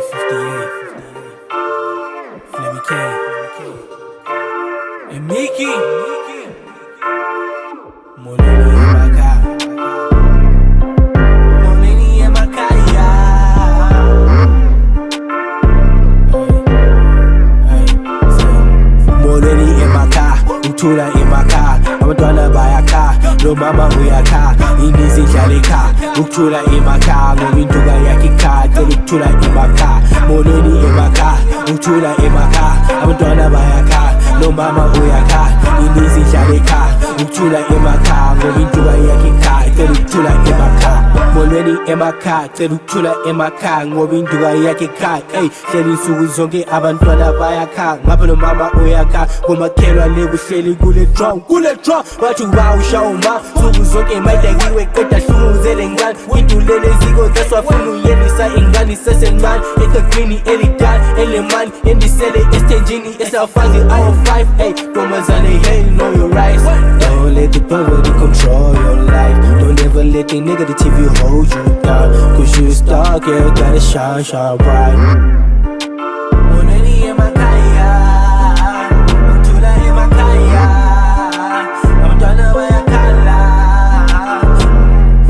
Flammy and Meeky. Molweni emakhaya. Molweni emakhaya. Molweni emakhaya, uthula emakhaya, abantwana bayakhala, lo mama uyakhala, inizi idlala ekhaya, ukuthula emakhaya, ngoba induka yakhe ikhaya, cela ukuthula emakhaya. Molweni emakhaya, uthula emakhaya, abantwana bayakhala, lo mama uyakhala, inizi idlala ekhaya, ukuthula emakhaya, ngoba induka yakhe ikhaya, cela ukuthula emakhaya. Molweni emakhaya, cela ukuthula emakhaya, ngoba induka yakhe ikhaya. Hleli insuku zonke abantwana bayakhala, ngapha lo mama uyakhala, ngomakhelwane kuhleli kule drum bathi bawushawuma nsuku zonke mayidakiwe kodwa hlunguzele ngane ngidulele ziko zaswafuna uyenisa ingane isesencane eqeqini elidala elemali endisele esithenjini esafazi hour 5. Ntombazane, hey, know your rights. Don't let the poverty control your life. Don't ever let the negativity hold you down, cause you stuck, yeah, gotta shine bright. Molweni emakhaya, uthula emakhaya, abantwana bayakhala.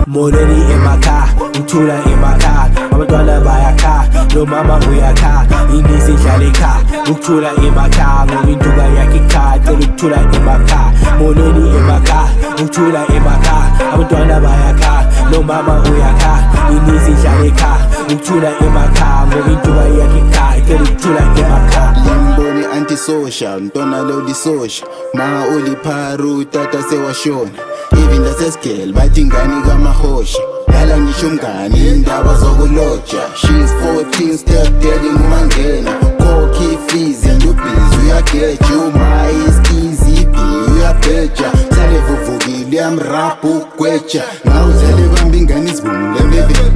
Molweni emakhaya, uthula emakhaya, abantwana bayakhala, lo mama uyakhala, inizi idlala ekhaya, ukuthula emakhaya, ngoba induka yakhe ikhaya, cela ukuthula emakhaya. Molweni emakhaya, uthula emakhaya, abantwana bayakhala, lo mama uyakhala, inizi idlala ekhaya, ukuthula emakhaya, ngoba induka yakhe ikhaya, cela ukuthula emakhaya. Limboni antisocial, mntwana lo lisosha, ma ulipharu tata sewashona, even lasesgirl bathi ingane kamahosha, yala ngisho umngane indaba zokuloja. She's 14, step daddy ngumangena, khokhi fees and ubhizi uyageja, uma iskizi ibi uyabheja, sale vuvukile yamraphu ukweja, ngawuzele bamba ingane izibungule mbeveni,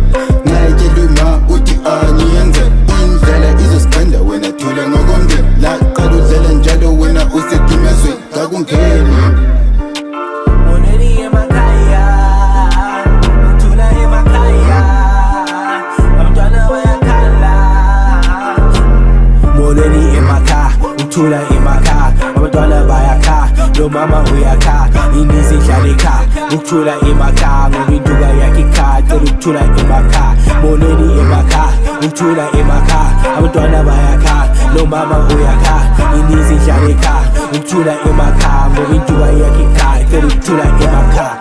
ngayitshela uma uthi angiyenze indlela izosiganda wena thula ngokomndeni, laqala udlela njalo wena usedimezweni kakungeni. Molweni emakhaya, uthula emakhaya, abantwana bayakhala. Molweni emakhaya, uthula emakhaya, abantwana bayakhala, lo mama uyakhala, inizi idlala ekhaya, ukuthula emakhaya, ngoba induka yakhe ikhaya, cela ukuthula emakhaya. Molweni emakhaya, uthula emakhaya, abantwana bayakhala, lo mama uyakhala, inizi idlala ekhaya, ukuthula emakhaya, ngoba induka yakhe ikhaya, cela ukuthula emakhaya.